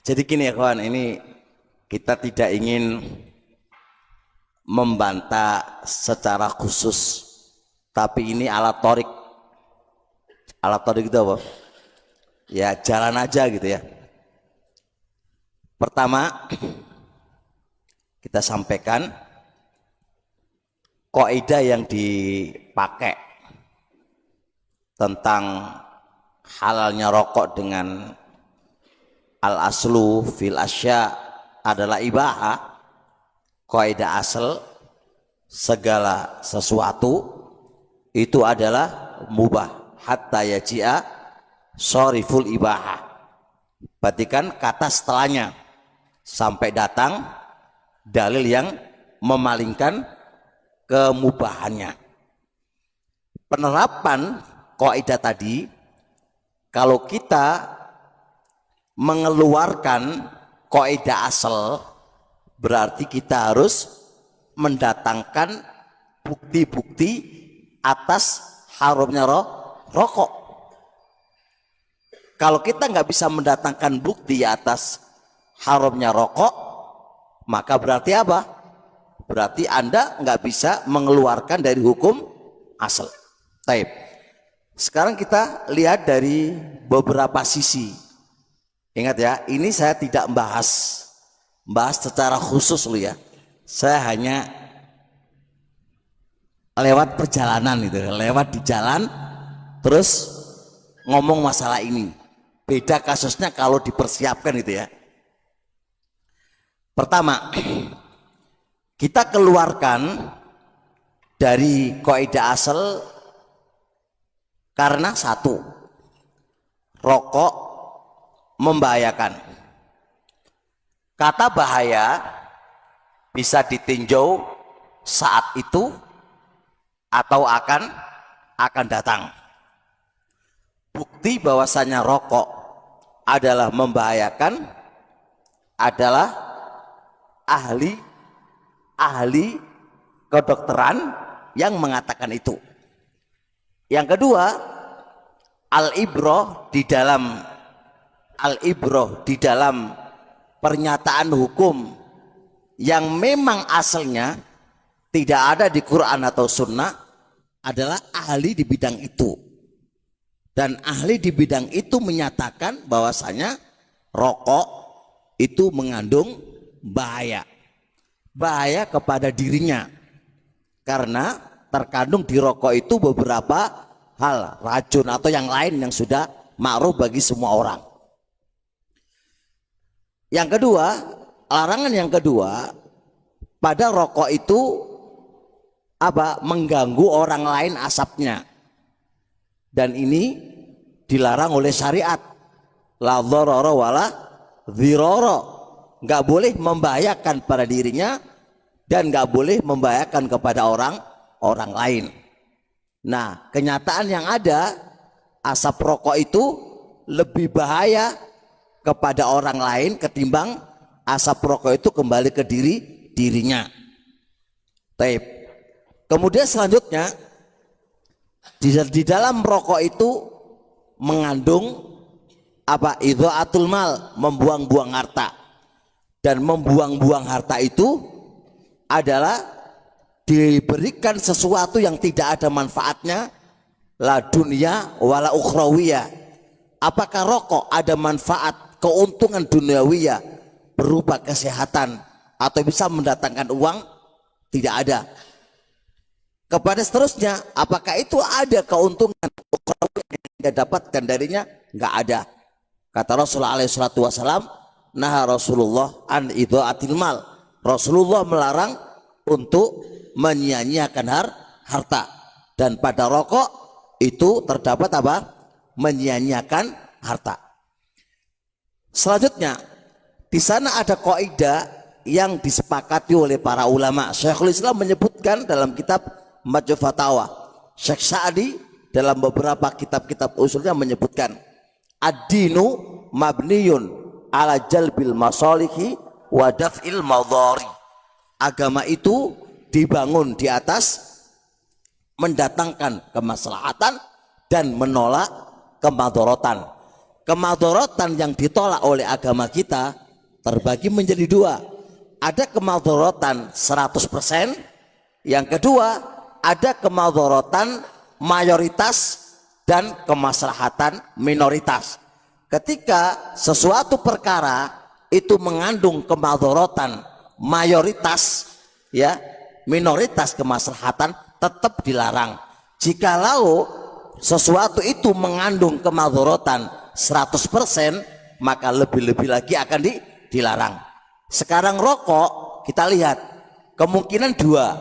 Jadi gini ya kawan, ini kita tidak ingin membantah secara khusus, tapi ini alat torik. Alat torik itu apa? Ya jalan aja gitu ya. Pertama, kita sampaikan kaidah yang dipakai tentang halalnya rokok dengan al-aslu fil asya adalah ibahah. Kaidah asal segala sesuatu itu adalah mubah hatta yaji'a shariful ibahah. Perhatikan kata setelahnya, sampai datang dalil yang memalingkan kemubahannya. Penerapan kaidah tadi, kalau kita mengeluarkan kaidah asal, berarti kita harus mendatangkan bukti-bukti atas haramnya rokok. Kalau kita nggak bisa mendatangkan bukti atas haramnya rokok, maka berarti apa? Berarti Anda nggak bisa mengeluarkan dari hukum asal. Taib. Sekarang kita lihat dari beberapa sisi. Ingat ya, ini saya tidak bahas secara khusus loh ya. Saya hanya lewat perjalanan gitu, lewat di jalan terus ngomong masalah ini. Beda kasusnya kalau dipersiapkan gitu ya. Pertama, kita keluarkan dari kaidah asal karena satu, rokok membahayakan. Kata bahaya bisa ditinjau saat itu atau akan datang. Bukti bahwasanya rokok adalah membahayakan adalah ahli kedokteran yang mengatakan itu. Yang kedua, al-ibrah di dalam pernyataan hukum yang memang asalnya tidak ada di Quran atau Sunnah adalah ahli di bidang itu. Dan ahli di bidang itu menyatakan bahwasanya rokok itu mengandung bahaya kepada dirinya, karena terkandung di rokok itu beberapa hal, racun atau yang lain yang sudah ma'ruf bagi semua orang. Yang kedua, larangan yang kedua, pada rokok itu apa? Mengganggu orang lain asapnya. Dan ini dilarang oleh syariat. La dharara wala dhirara. Enggak boleh membahayakan pada dirinya dan enggak boleh membahayakan kepada orang lain. Nah, kenyataan yang ada, asap rokok itu lebih bahaya kepada orang lain ketimbang asap rokok itu kembali ke dirinya. Taib. Kemudian selanjutnya di dalam rokok itu mengandung apa? Idha'atul mal, membuang-buang harta. Dan membuang-buang harta itu adalah diberikan sesuatu yang tidak ada manfaatnya, la dunia wala ukhrawiyah. Apakah rokok ada manfaat, keuntungan duniawiyah berupa kesehatan atau bisa mendatangkan uang? Tidak ada. Kepada seterusnya, apakah itu ada keuntungan yang kita dapatkan darinya? Enggak ada. Kata Rasulullah SAW, nah Rasulullah an idha'atil mal. Rasulullah melarang untuk menyia-nyiakan harta. Dan pada rokok itu terdapat apa? Menyia-nyiakan harta. Selanjutnya, di sana ada kaidah yang disepakati oleh para ulama. Syekhul Islam menyebutkan dalam kitab Majmu' Fatawa. Syekh Sa'di dalam beberapa kitab-kitab usulnya menyebutkan ad-dinu mabniyun ala jalbil masalihi wa daf'il madhari. Agama itu dibangun di atas mendatangkan kemaslahatan dan menolak kemadharatan. kemadharatan yang ditolak oleh agama kita terbagi menjadi dua. Ada kemadharatan 100%, yang kedua ada kemadharatan mayoritas dan kemaslahatan minoritas. Ketika sesuatu perkara itu mengandung kemadharatan mayoritas, ya, minoritas kemaslahatan, tetap dilarang. Jikalau sesuatu itu mengandung kemadharatan 100%, maka lebih-lebih lagi akan dilarang. Sekarang rokok kita lihat kemungkinan dua.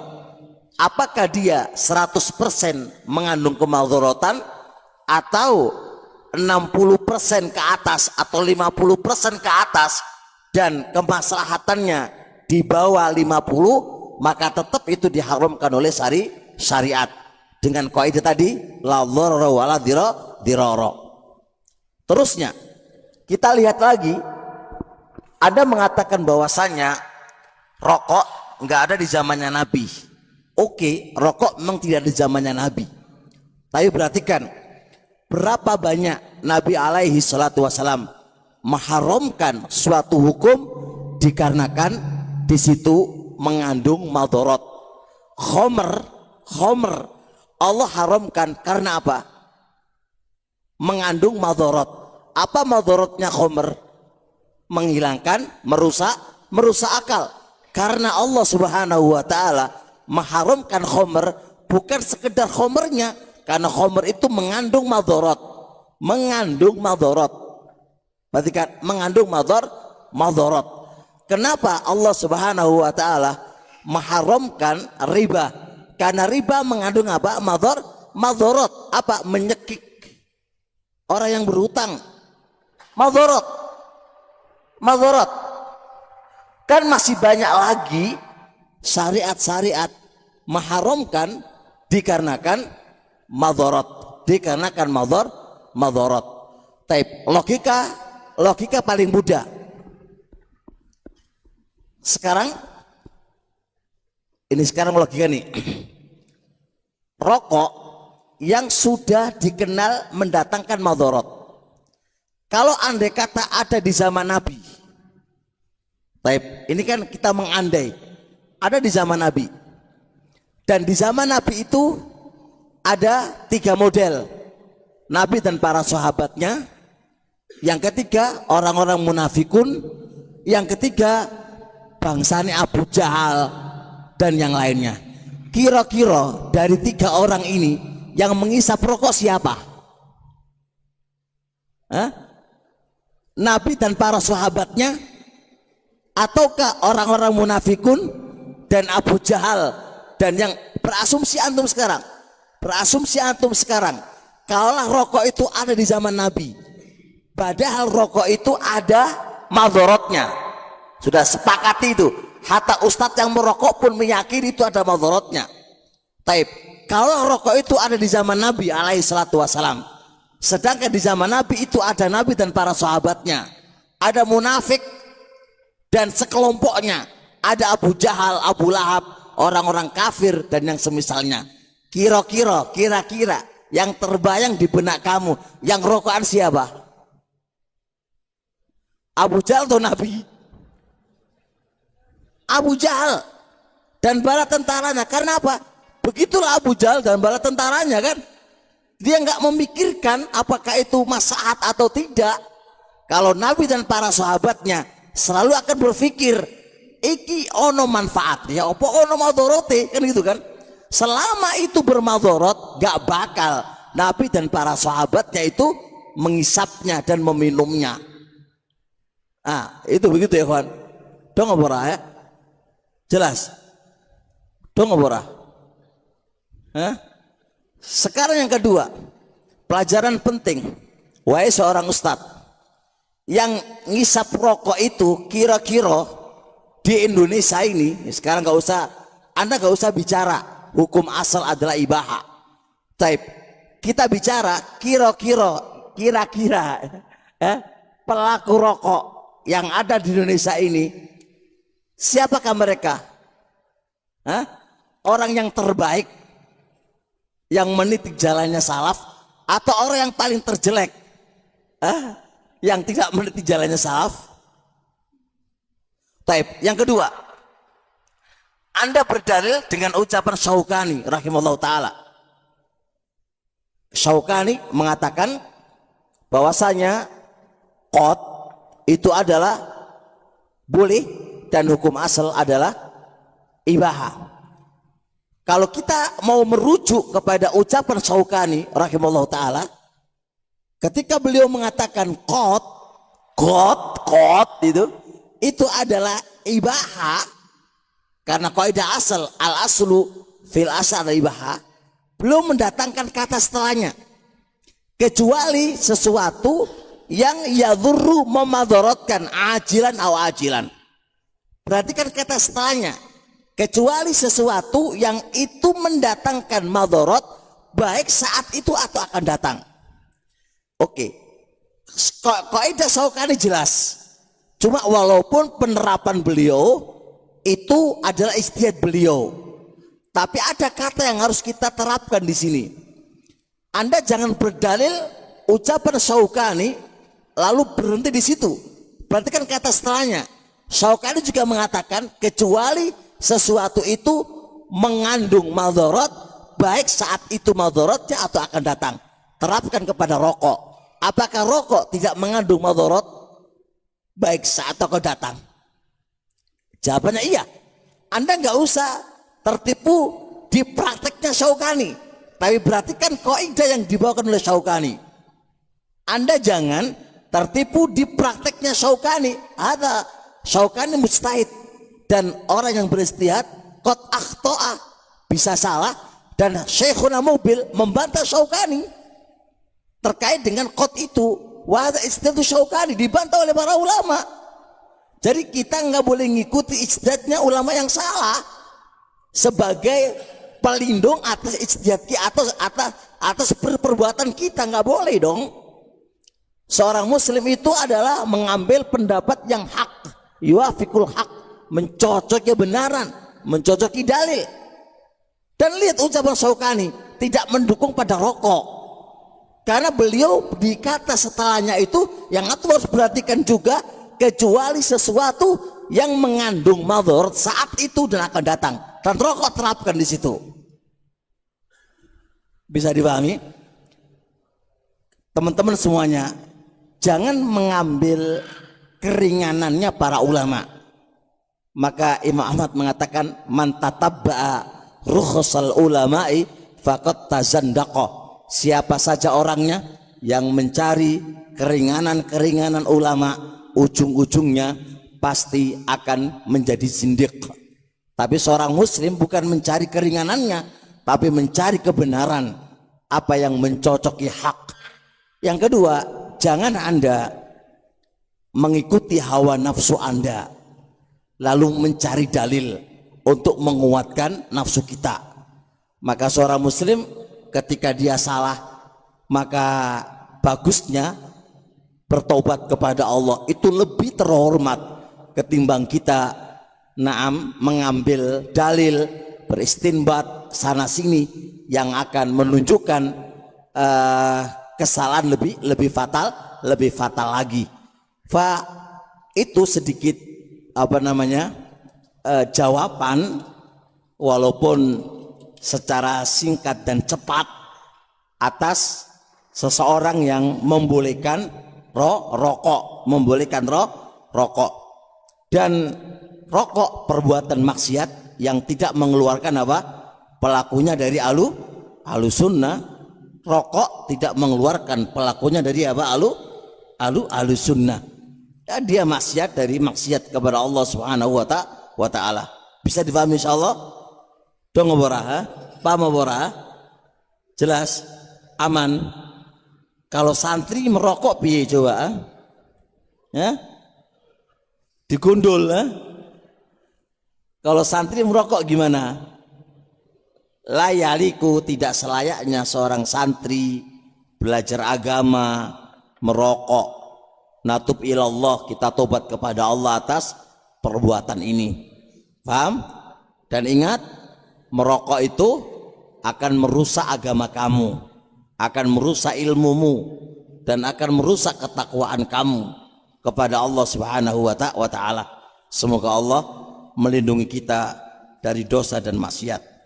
Apakah dia 100% mengandung kemadharatan atau 60% ke atas atau 50% ke atas dan kemaslahatannya di bawah 50, maka tetap itu diharamkan oleh syariat dengan kaidah tadi la dharara wala dirara. Terusnya kita lihat lagi, ada mengatakan bahwasanya rokok nggak ada di zamannya Nabi. Oke, rokok memang tidak ada di zamannya Nabi. Tapi perhatikan berapa banyak Nabi alaihi salatu wasalam mengharamkan suatu hukum dikarenakan di situ mengandung madharat. Khomer Allah haramkan karena apa? Mengandung madharat. Apa madharatnya khomer? Menghilangkan, merusak akal. Karena Allah Subhanahu wa taala mengharamkan khomer bukan sekedar khomernya, karena khomer itu mengandung madharat. Perhatikan, mengandung madharat. Kenapa Allah Subhanahu wa taala mengharamkan riba? Karena riba mengandung apa? Madharat. Apa? Menyekik orang yang berhutang. Madharat. Kan masih banyak lagi syariat-syariat mengharamkan dikarenakan madharat, madharat. Tapi logika paling mudah. Sekarang logika nih. Rokok yang sudah dikenal mendatangkan madharat. Kalau andai kata ada di zaman Nabi, ini kan kita mengandai ada di zaman Nabi, dan di zaman Nabi itu ada 3 model, Nabi dan para sahabatnya, yang ketiga orang-orang munafikun, yang ketiga bangsanya Abu Jahal dan yang lainnya. Kira-kira dari 3 orang ini yang mengisap rokok siapa? Nabi dan para sahabatnya, ataukah orang-orang munafikun dan Abu Jahal? Dan yang berasumsi antum sekarang, kalaulah rokok itu ada di zaman Nabi, padahal rokok itu ada madharatnya, sudah sepakati itu, hatta ustadz yang merokok pun meyakini itu ada madharatnya. Kalau rokok itu ada di zaman Nabi alaihi salatu wassalam, sedangkan di zaman Nabi itu ada Nabi dan para sahabatnya, ada munafik dan sekelompoknya, ada Abu Jahal, Abu Lahab, orang-orang kafir dan yang semisalnya. Kira-kira yang terbayang di benak kamu, yang rokokan siapa? Abu Jahal atau Nabi? Abu Jahal dan bala tentaranya. Karena apa? Begitulah Abu Jahal dan bala tentaranya kan. Dia nggak memikirkan apakah itu maslahat atau tidak. Kalau Nabi dan para sahabatnya selalu akan berpikir iki ono manfaat ya, opo ono madharate, kan gitu kan. Selama itu bermadharat, gak bakal Nabi dan para sahabatnya itu mengisapnya dan meminumnya. Itu begitu ya kawan. Dong apa ya? Jelas? Dong apa? Sekarang yang kedua, pelajaran penting. Wahai seorang ustadz, yang ngisap rokok itu kira-kira di Indonesia ini, sekarang Anda nggak usah bicara hukum asal adalah ibaha. Kita bicara kira-kira pelaku rokok yang ada di Indonesia ini, siapakah mereka? Orang yang terbaik, yang menitik jalannya salaf, atau orang yang paling terjelek? yang tidak meneliti jalannya salaf. Taib. Yang kedua, Anda berdalil dengan ucapan Syaukani rahimahullah ta'ala. Syaukani mengatakan bahwasanya qad itu adalah boleh dan hukum asal adalah ibaha. Kalau kita mau merujuk kepada ucapan Syaukani rahimahullah ta'ala, ketika beliau mengatakan qad itu adalah ibaha, karena kaidah asal al aslu fil asal ibaha, belum mendatangkan kata setelahnya kecuali sesuatu yang yadhurru memadharatkan ajilan atau ajilan. Perhatikan kata setelahnya, kecuali sesuatu yang itu mendatangkan madharat baik saat itu atau akan datang. Oke, kaidah Syaukani jelas. Cuma walaupun penerapan beliau itu adalah ijtihad beliau, tapi ada kata yang harus kita terapkan di sini. Anda jangan berdalil ucapan Syaukani lalu berhenti di situ. Perhatikan kata setelahnya. Syaukani juga mengatakan kecuali sesuatu itu mengandung madharat baik saat itu madharatnya atau akan datang. Terapkan kepada rokok. Apakah rokok tidak mengandung madharat baik saat atau datang? Jawabannya iya. Anda nggak usah tertipu di prakteknya Syaukani, tapi perhatikan kaidah yang dibawakan oleh Syaukani. Anda jangan tertipu di prakteknya Syaukani. Ada Syaukani mujtahid, dan orang yang beristihad qad akhta'a, bisa salah, dan Syekhuna Mubil membantah Syaukani terkait dengan qad itu. Wa hadza ijtihad Syaukani, dibantah oleh para ulama. Jadi kita nggak boleh ngikuti ijtihadnya ulama yang salah sebagai pelindung atas ijtihad kita, atas perbuatan kita. Nggak boleh dong. Seorang muslim itu adalah mengambil pendapat yang hak, yuafiqul hak, mencocoki kebenaran, mencocoki dalil. Dan lihat ucapan Syaukani tidak mendukung pada rokok, karena beliau di kata setelahnya itu yang harus perhatikan juga, kecuali sesuatu yang mengandung madharat saat itu dan akan datang, dan rokok terapkan di situ. Bisa dipahami? Teman-teman semuanya, jangan mengambil keringanannya para ulama. Maka Imam Ahmad mengatakan man tatabba'a rukhsal ulama'i faqad tazandaqa. Siapa saja orangnya yang mencari keringanan-keringanan ulama, ujung-ujungnya pasti akan menjadi zindiq. Tapi seorang muslim bukan mencari keringanannya, tapi mencari kebenaran, apa yang mencocoki hak. Yang kedua, jangan Anda mengikuti hawa nafsu Anda lalu mencari dalil untuk menguatkan nafsu kita. Maka seorang muslim ketika dia salah, maka bagusnya bertobat kepada Allah itu lebih terhormat ketimbang kita mengambil dalil, beristinbat sana sini yang akan menunjukkan kesalahan lebih fatal lagi. Itu sedikit jawaban, walaupun secara singkat dan cepat, atas seseorang yang membolehkan rokok, dan rokok perbuatan maksiat yang tidak mengeluarkan pelakunya dari ahlussunnah. Rokok tidak mengeluarkan pelakunya dari ahlussunnah. Dan dia maksiat dari maksiat kepada Allah Subhanahu wa ta'ala. Bisa dipahami insyaallah? Dong bora, paham bora? Jelas? Aman? Kalau santri merokok piye coba? Ya? Digundul, ya? Kalau santri merokok gimana? Layaliku, tidak selayaknya seorang santri belajar agama merokok. Natub ilallah, kita tobat kepada Allah atas perbuatan ini. Paham? Dan ingat, merokok itu akan merusak agama kamu, akan merusak ilmumu, dan akan merusak ketakwaan kamu kepada Allah Subhanahu wa taala. Semoga Allah melindungi kita dari dosa dan maksiat.